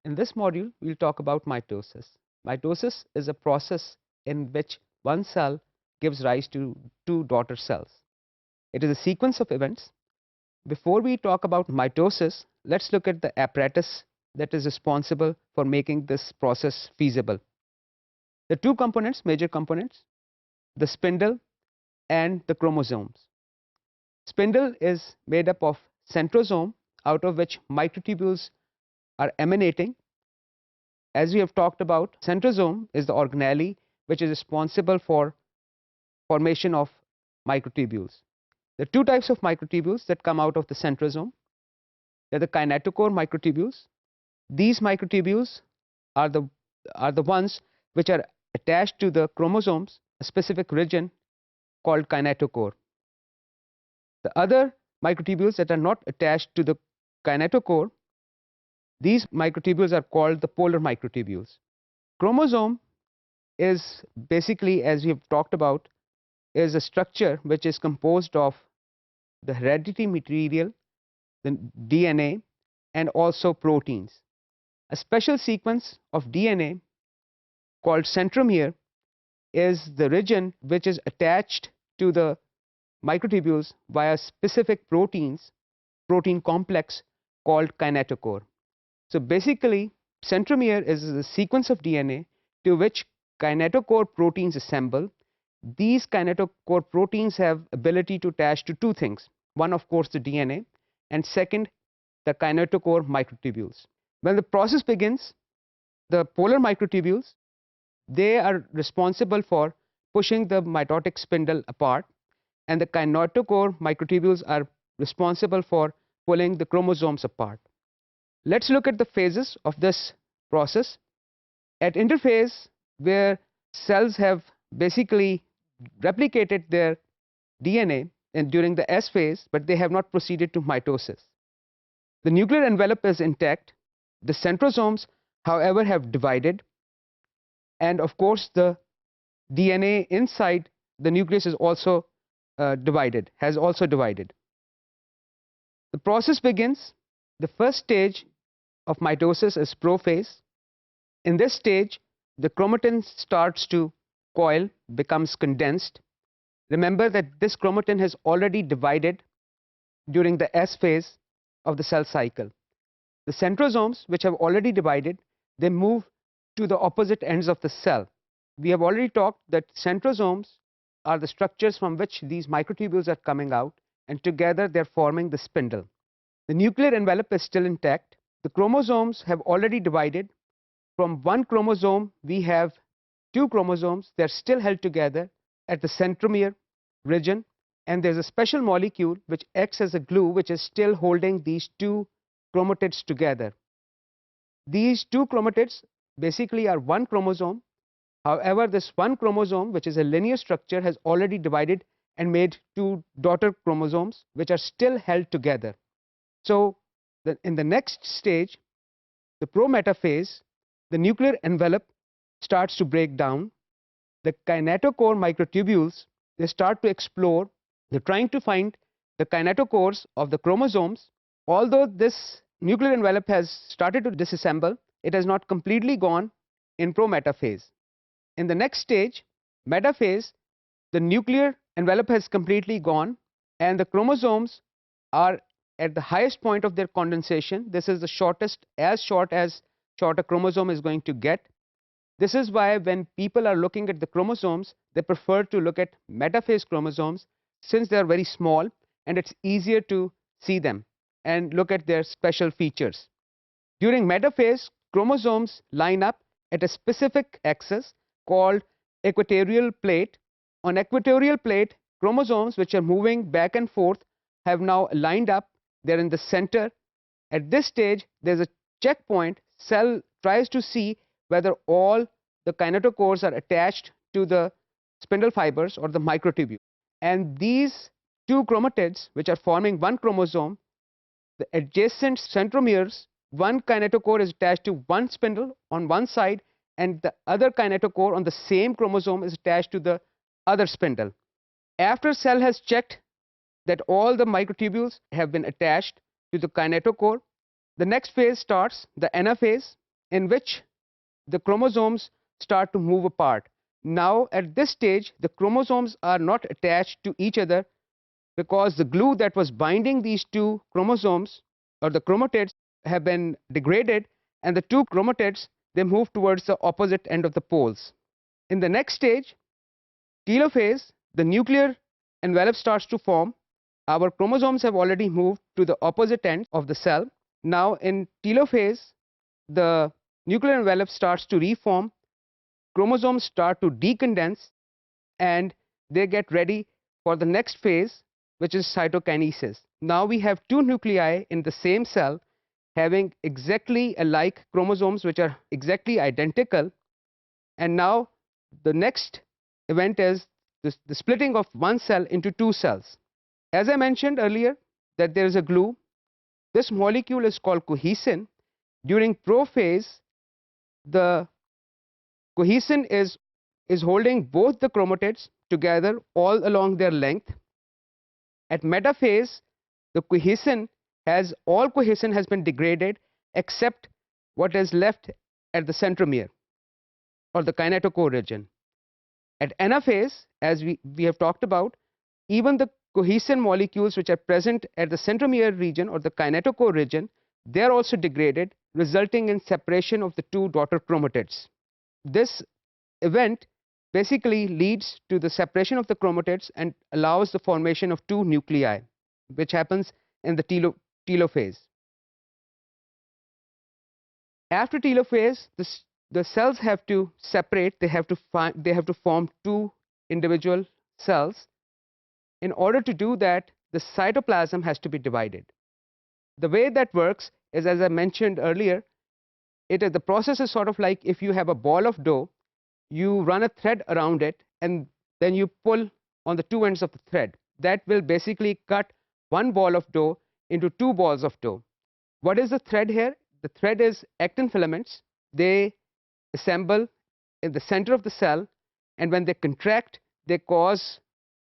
In this module, we'll talk about mitosis. Mitosis is a process in which one cell gives rise to two daughter cells. It is a sequence of events. Before we talk about mitosis, let's look at the apparatus that is responsible for making this process feasible. The two components, major components, the spindle and the chromosomes. Spindle is made up of centrosome, out of which microtubules are emanating. As we have talked about, centrosome is the organelle which is responsible for formation of microtubules. There are two types of microtubules that come out of the centrosome. They are the kinetochore microtubules. These microtubules are the ones which are attached to the chromosomes, a specific region called kinetochore. The other microtubules that are not attached to the kinetochore, these microtubules are called the polar microtubules. Chromosome is basically, as we have talked about, is a structure which is composed of the hereditary material, the DNA, and also proteins. A special sequence of DNA called centromere is the region which is attached to the microtubules via specific proteins, protein complex called kinetochore. So basically, centromere is a sequence of DNA to which kinetochore proteins assemble. These kinetochore proteins have ability to attach to two things. One, of course, the DNA, and second, the kinetochore microtubules. When the process begins, the polar microtubules, they are responsible for pushing the mitotic spindle apart, and the kinetochore microtubules are responsible for pulling the chromosomes apart. Let's look at the phases of this process. At interphase, where cells have basically replicated their DNA during the S phase, but they have not proceeded to mitosis. The nuclear envelope is intact. The centrosomes, however, have divided, and of course the DNA inside the nucleus is also has also divided. The process begins. The first stage of mitosis is prophase. In this stage, the chromatin starts to coil, becomes condensed. Remember that this chromatin has already divided during the S phase of the cell cycle. The centrosomes, which have already divided, they move to the opposite ends of the cell. We have already talked that centrosomes are the structures from which these microtubules are coming out, and together they're forming the spindle. The nuclear envelope is still intact. The chromosomes have already divided. From one chromosome, we have two chromosomes. They're still held together at the centromere region, and there's a special molecule which acts as a glue, which is still holding these two chromatids together. These two chromatids basically are one chromosome. However, this one chromosome, which is a linear structure, has already divided and made two daughter chromosomes, which are still held together. So in the next stage, the pro-metaphase, the nuclear envelope starts to break down. The kinetochore microtubules, they start to explore. They're trying to find the kinetochores of the chromosomes. Although this nuclear envelope has started to disassemble, it has not completely gone in pro-metaphase. In the next stage, metaphase, the nuclear envelope has completely gone, and the chromosomes are at the highest point of their condensation. This is the shortest, as short a chromosome is going to get. This is why when people are looking at the chromosomes, they prefer to look at metaphase chromosomes, since they are very small and it's easier to see them and look at their special features. During metaphase, chromosomes line up at a specific axis called equatorial plate. On equatorial plate, chromosomes which are moving back and forth have now lined up. They're in the center. At this stage, there's a checkpoint. Cell tries to see whether all the kinetochores are attached to the spindle fibers or the microtubule. And these two chromatids, which are forming one chromosome, the adjacent centromeres, one kinetochore is attached to one spindle on one side, and the other kinetochore on the same chromosome is attached to the other spindle. After cell has checked that all the microtubules have been attached to the kinetochore, the next phase starts, the anaphase. in which the chromosomes start to move apart. Now, at this stage, the chromosomes are not attached to each other because the glue that was binding these two chromosomes or the chromatids have been degraded, and the two chromatids, they move towards the opposite end of the poles. In the next stage, telophase, the nuclear envelope starts to form. Our chromosomes have already moved to the opposite end of the cell. Now in telophase, the nuclear envelope starts to reform, chromosomes start to decondense, and they get ready for the next phase, which is cytokinesis. Now we have two nuclei in the same cell having exactly alike chromosomes which are exactly identical, and now the next event is the splitting of one cell into two cells. As I mentioned earlier that there is a glue, this molecule is called cohesin. During prophase, the cohesin is holding both the chromatids together all along their length. At metaphase, the all cohesin has been degraded except what is left at the centromere or the kinetochore region. At anaphase, as we have talked about, even the cohesin molecules which are present at the centromere region or the kinetochore region, they are also degraded, resulting in separation of the two daughter chromatids. This event basically leads to the separation of the chromatids and allows the formation of two nuclei, which happens in the telophase. After telophase, the cells have to separate. They have to form two individual cells. In order to do that, the cytoplasm has to be divided. The way that works is, as I mentioned earlier, the process is sort of like if you have a ball of dough, you run a thread around it, and then you pull on the two ends of the thread. That will basically cut one ball of dough into two balls of dough. What is the thread here? The thread is actin filaments. They assemble in the center of the cell, and when they contract, they cause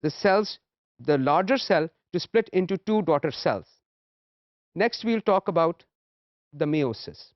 the larger cell to split into two daughter cells. Next, we'll talk about the meiosis.